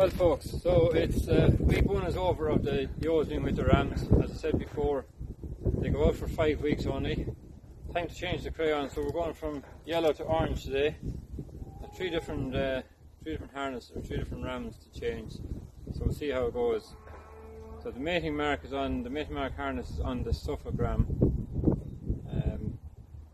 Well folks, so it's week 1 is over of the using with the rams. As I said before, they go out for 5 weeks only. Time to change the crayons, so we're going from yellow to orange today. Three different harnesses, or 3 different rams to change. So we'll see how it goes. So the mating mark is on, the mating mark harness is on the sulfogram.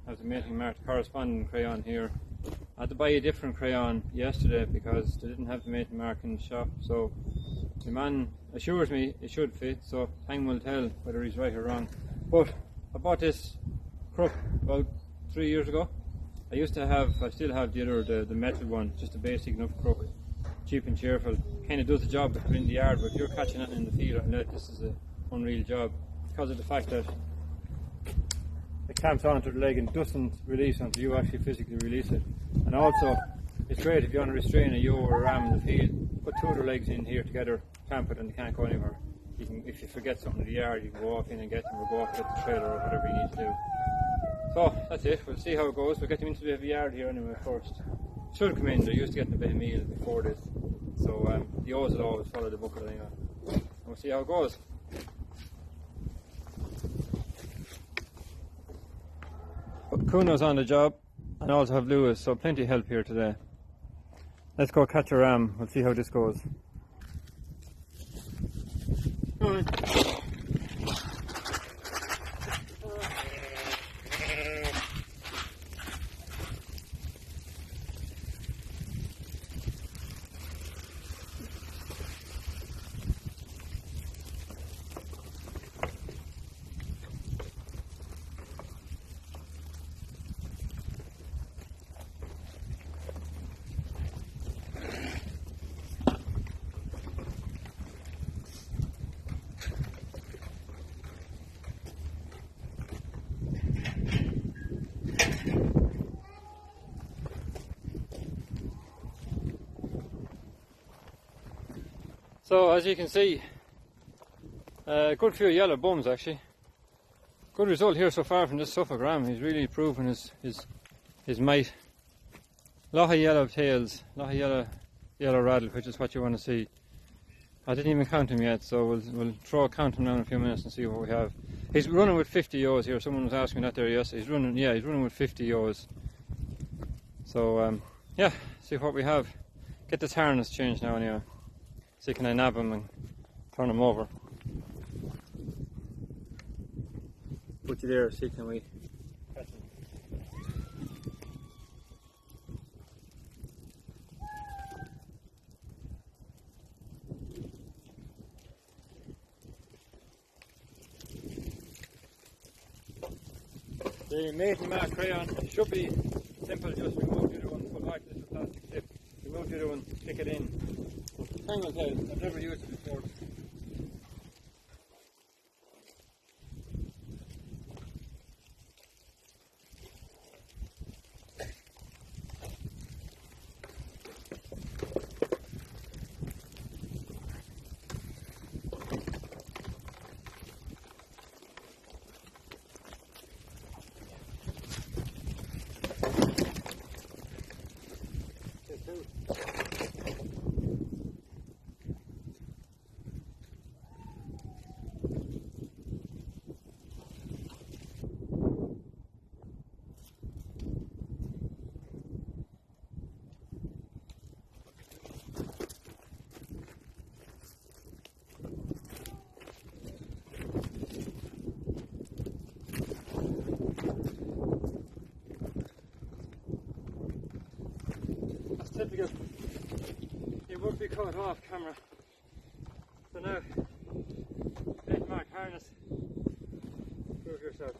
Has the mating mark corresponding crayon here. I had to buy a different crayon yesterday because they didn't have the mating mark in the shop. So the man assures me it should fit, so time will tell whether he's right or wrong. But I bought this crook about 3 years ago. I still have the metal one, just a basic enough crook, cheap and cheerful. Kind of does the job in the yard, but if you're catching it in the field, this is an unreal job because of the fact that it clamps onto the leg and doesn't release until you actually physically release it. And also, it's great if you want to restrain a ewe or a ram in the field, put 2 of their legs in here together, clamp it, and they can't go anywhere. You can, if you forget something in the yard, you can go off in and get them, or go off get the trailer or whatever you need to do. So that's it, we'll see how it goes. We'll get them into the yard here anyway first. Should come in, they're used to getting a bit of meal before this. So the ewes will always follow the bucket anyway. And we'll see how it goes. Kuno's on the job, and also have Lewis, so plenty of help here today. Let's go catch a ram, we'll see how this goes. Come on. So as you can see, a good few yellow bums actually. Good result here so far from this Suffolk ram. He's really proven his might. Lot of yellow tails, lot of yellow raddle, which is what you want to see. I didn't even count him yet, so we'll count him now in a few minutes and see what we have. He's running with 50 ewes here. Someone was asking that there yesterday. He's running with 50 ewes. So yeah, see what we have. Get this harness changed now anyway. See, can I nab him and turn him over? Put you there, see, can we catch him? The mating mark crayon should be simple, just remove the other one, put back this plastic tip, remove the other one, stick it in. Time will tell, I've never used it before. Typical. It would be caught off camera. So now, mating mark harness. Prove yourself.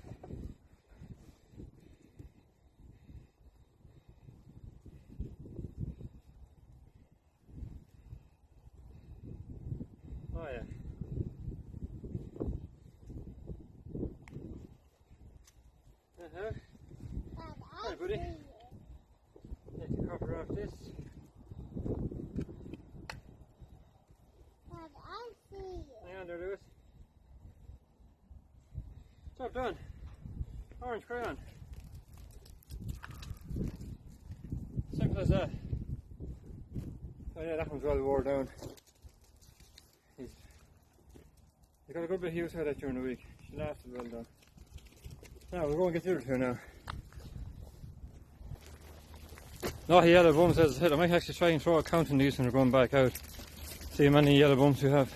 Oh yeah. Hi buddy. Need to cover off this. Hang on there, Lewis. Job done. Orange crayon. Simple as that. So yeah, that one's well wore down. He's got a good bit of use out of that during the week. She lasted well done. Now we'll go and get the other two now. Not a yellow bums, as I said. I might actually try and throw a count on these when we're going back out. See how many yellow bums we have.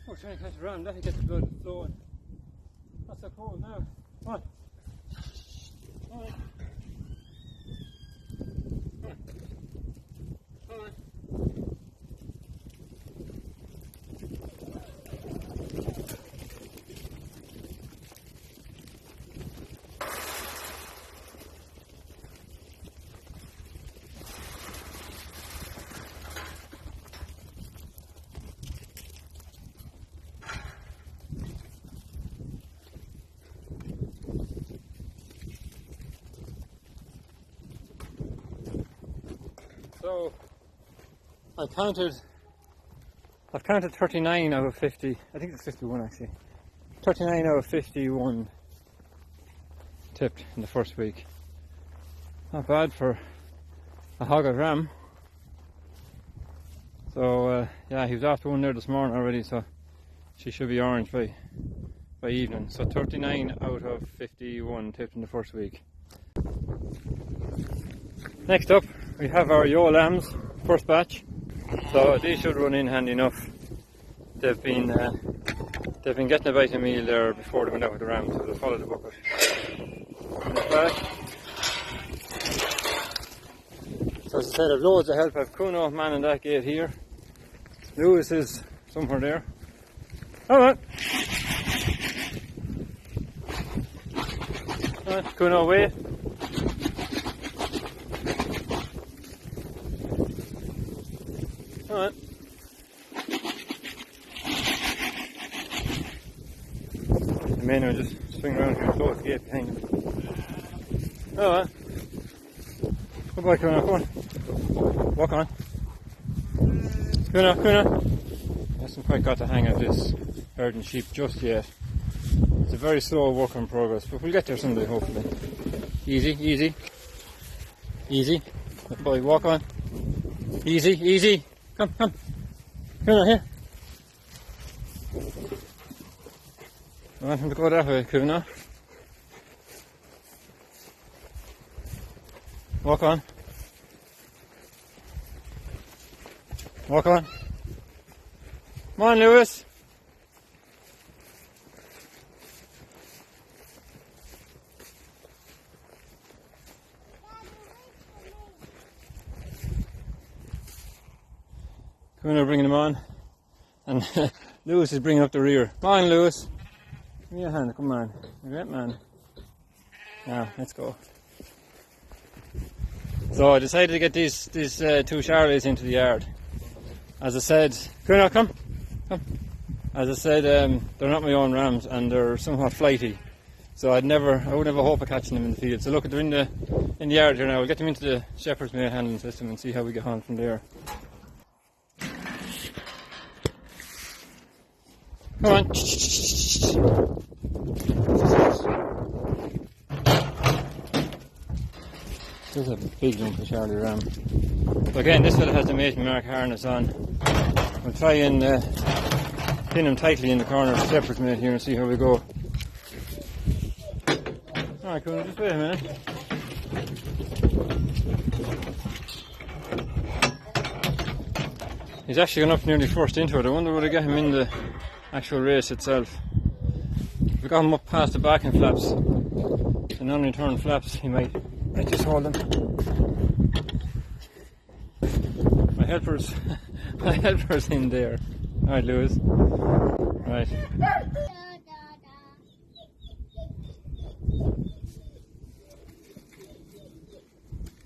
Oh, trying to catch a ram, let me get the blood flowing. That's so cold now. Come on. Come on. Come on. So I've counted 39 out of 50, I think it's 51 actually. 39 out of 51 tipped in the first week. Not bad for a hogget ram. So yeah, he was after one there this morning already, so she should be orange by evening. So 39 out of 51 tipped in the first week. Next up we have our yo lambs, first batch. So these should run in handy enough. They've been getting a bite of meal there before they went out with the ram, so they'll follow the bucket. In the back. So as I said, I've loads of help. I've Kuno manning that gate here. Lewis is somewhere there. Come on! Come on, Kuno, wait. Come on. The men are just swing around here and close the gate behind them. Come on. Good boy, Kuno, come on. Walk on. Kuno. Hasn't quite got the hang of this herding sheep just yet. It's a very slow work in progress, but we'll get there someday, hopefully. Easy. Good boy, walk on. Easy. Come. Come on, here. I want him to go that way, Kuno. Walk on. Come on, Lewis. Kuno bringing him on, and Lewis is bringing up the rear. Come on, Lewis. Give me a hand, come on. You're a great man. Now, let's go. So I decided to get these two Charlies into the yard. As I said, Kuno, come. As I said, they're not my own rams and they're somewhat flighty. So I would never hope of catching them in the field. So look, they're in the yard here now. We'll get them into the shepherd's male handling system and see how we get on from there. Come on. There's a big lump of Charlie ram. So again, this fella has the mate mark harness on. We'll try and pin him tightly in the corner of the shepherd's mate here and see how we go. Alright, cool, just wait a minute. He's actually gone up nearly first into it. I wonder would I get him in the actual race itself. If we got him up past the backing flaps, the non-return flaps, he might just hold them. My helper's in there. Alright, Lewis. Right.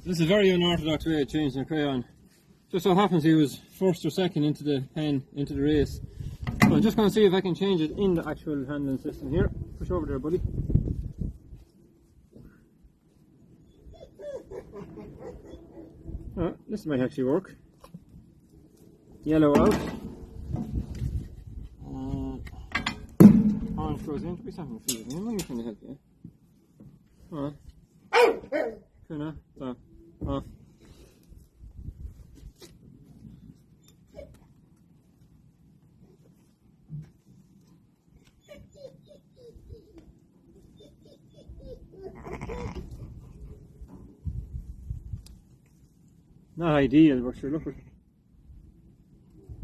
This is a very unorthodox way of changing a crayon. Just so happens he was first or second into the pen, into the race. I'm just going to see if I can change it in the actual handling system here. Push over there, buddy. Oh, this might actually work. Yellow out. Orange goes in. What's happening to you? I'm trying to help you. Alright. Fair enough. So, off. Not ideal, but sure, look at.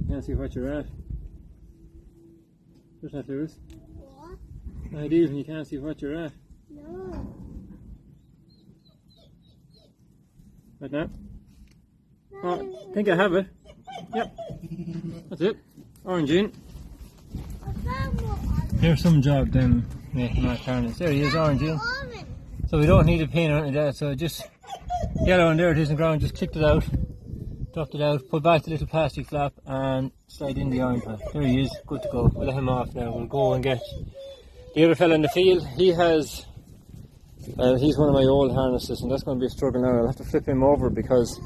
Can't see what you're at. What's that, Lewis? What? Not ideal when you can't see what you're at. No. Right now? Oh, I think I have it. Yep. That's it. Orange in. Here's some job then making my harness. There he is, orange in. So we don't need a pin or anything like that, so just yellow and there it is in the ground, just clicked it out, dropped it out, put back the little plastic flap and slide in the orange one. There he is, good to go. We'll let him off now. We'll go and get the other fella in the field. He has, he's one of my old harnesses and that's going to be a struggle now. I'll have to flip him over because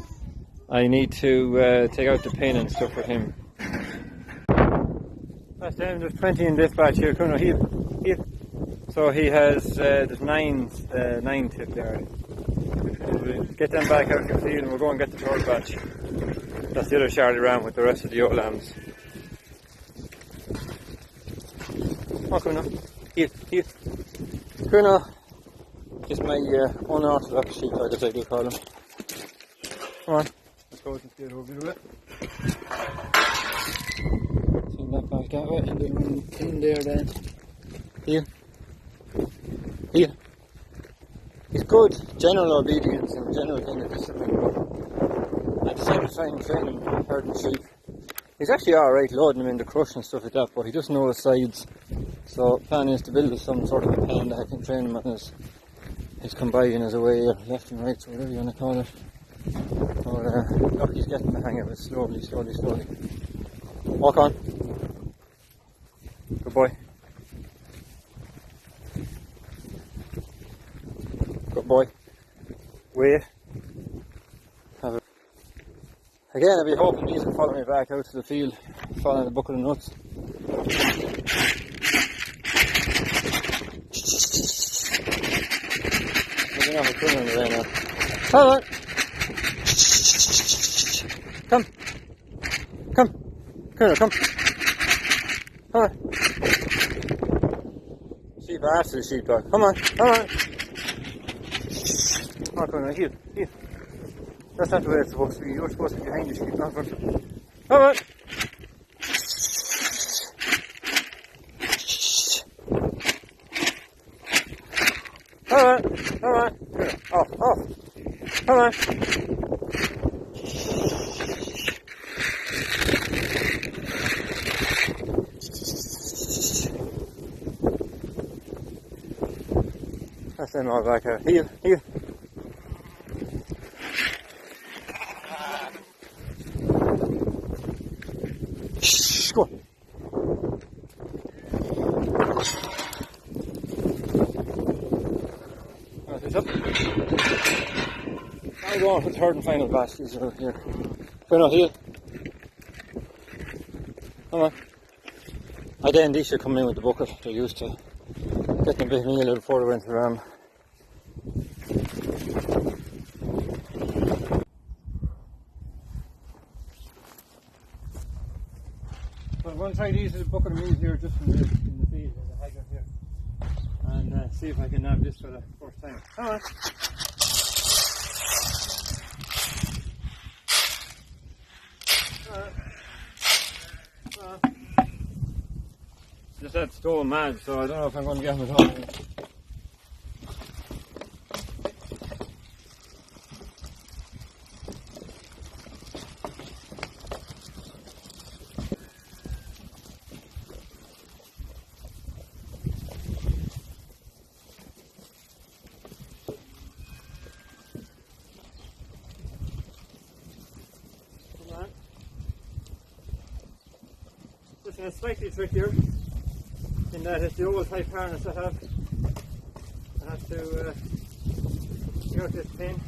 I need to take out the pin and stuff for him. Last time there's 20 in this batch here. Come on, heel. So he has, there's 9 tip there. We'll get them back out to the field and we'll go and get the third batch. That's the other Charlie ram with the rest of the old lambs. Oh, come on. Heel. Come on. Just my unorthodox sheepdog, as I do call him. Come on. Let's go and get over the way. Swing that back that way and then one in there then. Heel. He's good general obedience and general kind of discipline, but at the same time training herding sheep. He's actually alright loading him in the crush and stuff like that, but he doesn't know the sides. So the plan is to build some sort of a pen that I can train him on his combine as a way, or left and right, or whatever you want to call it. Or look, he's getting the hang of it slowly. Walk on. Good boy. Good boy. Wait. Have a... Again, I'll be hoping these will follow me back out to the field, following the bucket of nuts. I don't have a clue on the way now. Come on! Come! Come on! Sheep after the sheepdog. Come on! Oh, come on, heel. That's not the way it's supposed to be. You're supposed to be behind the sheep, not front. Come on! Off. Come on! That's them all back out. Heel. Go on. This up. I'm going for the third and final batch. These are here. Go on, heel. Come on. Again, these should come in with the bucket. They're used to getting a bit of meal a little further into the ram. So I'm going to try these with a bucket of meal here just in the field in the haggard here. And see if I can nab this for the first time. Come on. Just had stone mad, so I don't know if I'm going to get him at all. This one is slightly trickier in that it's the old type harness I have. I have to get out this pin.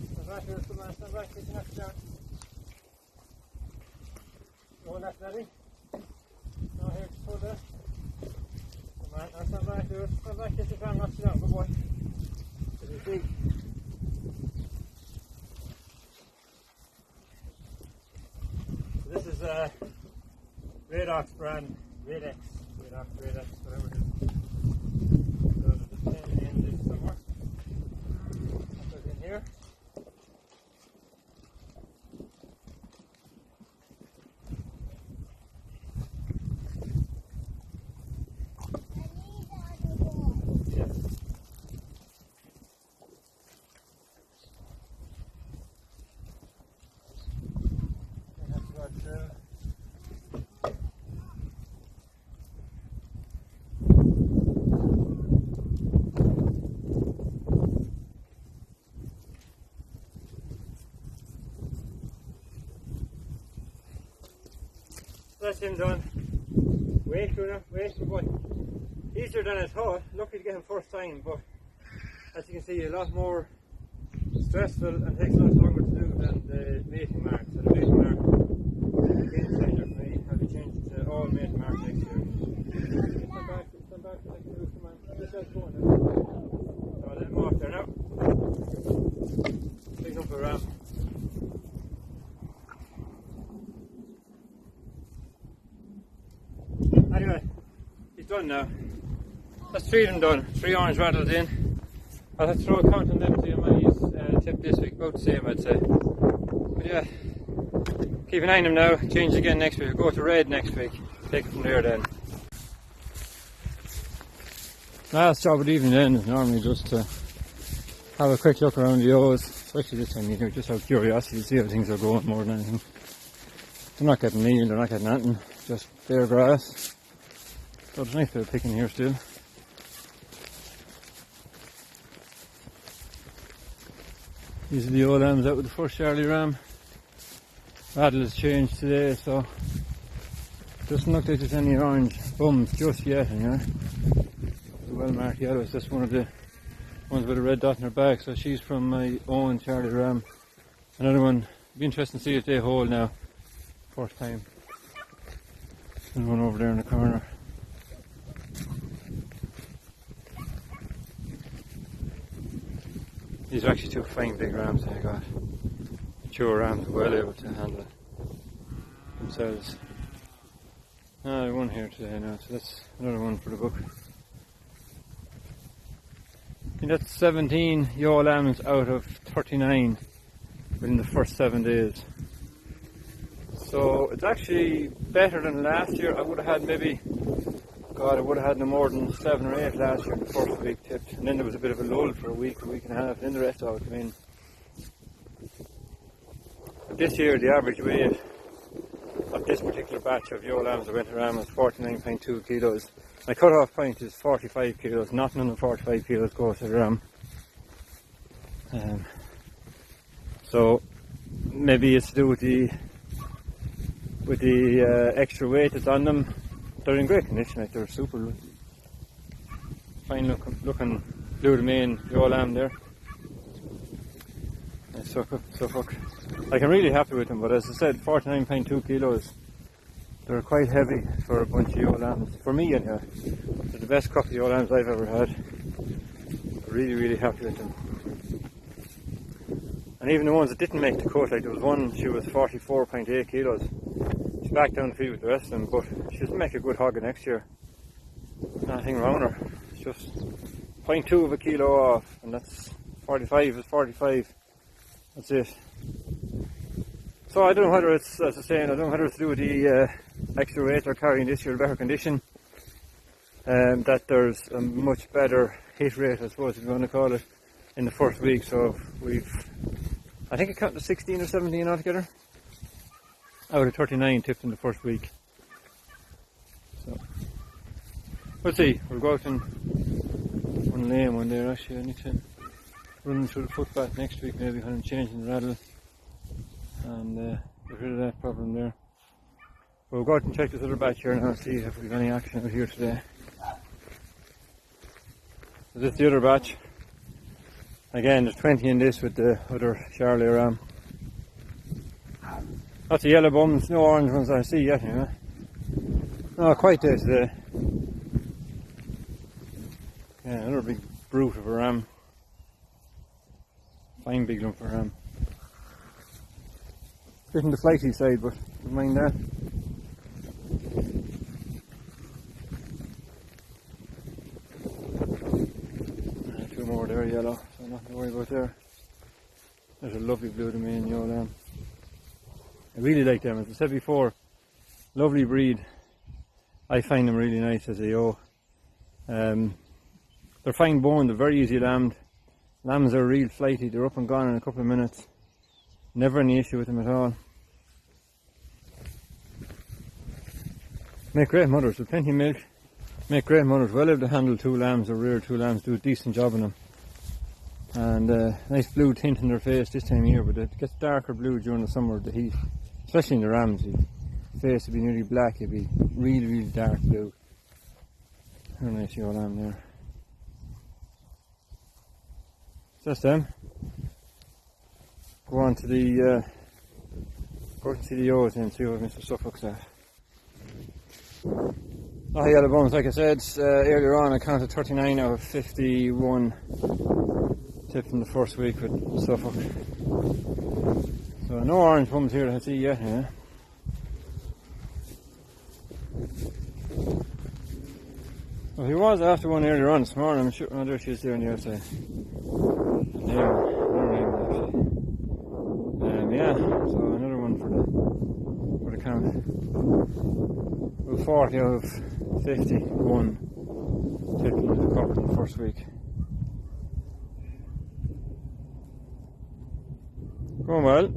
Stand back here, come on, stand back, get your neck down. Go on, that's ready. Now here, just hold that. Come on, now stand back here, stand back, get your arm, knock you down, good boy. This is big. This is a Radox brand, Radex, whatever it is. So there's a pin in this somewhere. Put it in here. Yes. And that's what that's him done. Wait, Luna, wait, good boy. Easier than I thought. Lucky to get him first time, but as you can see, a lot more stressful and takes a lot longer to do than the mating mark. So the mating mark is a game changer for me. I'll be changing to all mating mark next year. Stand back, like you do, come on. This guy's going now. So I'll let him off there now. Big up a ram. Anyway, he's done now. That's 3 of them done. 3 orange rattles in. I'll have to throw a count on them to you. My tip this week, about the same I'd say. But yeah, keep an eye on them now. Change again next week. Go to red next week. Take it from there then. Last job of the evening then is normally just to have a quick look around the O's, especially this time of year, just out of curiosity to see how things are going more than anything. They're not getting meal, they're not getting anything, just bare grass. So there's a nice bit of picking here still. These are the old lambs out with the first Charlie ram. Raddle has changed today, so doesn't look like there's any orange bums just yet in here. The well marked yellow is just one of the ones with a red dot in her back, so she's from my own Charlie ram. Another one, be interesting to see if they hold now. First time. There's one over there in the corner. These are actually 2 fine big rams that I got. Mature rams, well able to handle themselves. Ah, I won here today now, so that's another one for the book. I think that's 17 yaw lambs out of 39 within the first 7 days. So it's actually better than last year. I would have had maybe, I would have had no more than 7 or 8 last year in the first week tipped. And then there was a bit of a lull for a week and a half, and then the rest all came in. But this year the average weight of this particular batch of yaw lambs that went around was 49.2 kilos. My cut-off point is 45 kilos, nothing under 45 kilos goes to the ram. So maybe it's to do with the extra weight that's on them. They're in great condition, like they're super fine looking blue to main yaw lamb there. So like I'm really happy with them, but as I said, 49.2 kilos. They're quite heavy for a bunch of yaw lambs. For me anyway. They're the best couple of yaw lambs I've ever had. Really, really happy with them. And even the ones that didn't make the cut, like there was one, she was 44.8 kilos. She's back down to feed with the rest of them, but she doesn't make a good hogger next year. Nothing wrong with her. It's just 0.2 of a kilo off, and that's 45 is 45. That's it. So I don't know whether it's, as I was saying, I don't know whether it's to do with the extra weight they're carrying this year, better condition, that there's a much better hit rate, I suppose if you want to call it, in the first week. So I think I counted 16 or 17 altogether out of 39 tipped in the first week. So we'll see. We'll go out and one lame one there actually. I need to running through the footpath next week maybe when I'm changing the raddle and get rid of that problem there. But we'll go out and check this other batch here now and see if we've any action out here today. So this is the other batch. Again, there's 20 in this with the other Charlie ram. Lots of yellow bums, no orange ones I see yet, you know. No, quite there today. Yeah, another big brute of a ram. Fine big lump of a ram. Bit on the flighty side, but don't mind that. Two more there yellow, so nothing to worry about there. There's a lovely blue to me and yellow lamb. I really like them, as I said before, lovely breed. I find them really nice as they go. They're fine boned, they're very easy lambed. Lambs are real flighty, they're up and gone in a couple of minutes. Never any issue with them at all. Make great mothers with plenty of milk. Make great mothers, well able to handle two lambs or rear two lambs, do a decent job on them. And nice blue tint in their face this time of year, but it gets darker blue during the summer with the heat. Especially in the rams, the face would be nearly black, it'd be really, really dark blue. Very nice young lamb there. So that's them. Go on to the yolks and see what Mr. Suffolk's at. Oh, yellow bums, like I said earlier on, I counted 39 out of 51 tipped in the first week with Suffolk. So no orange bums here that I see yet, yeah. Well, he was after one earlier on this morning, I'm sure. Oh, there she is there on the outside. Yeah, so another one for the count. Well, 40 out of 51 tipped into the cup in the first week. Going well.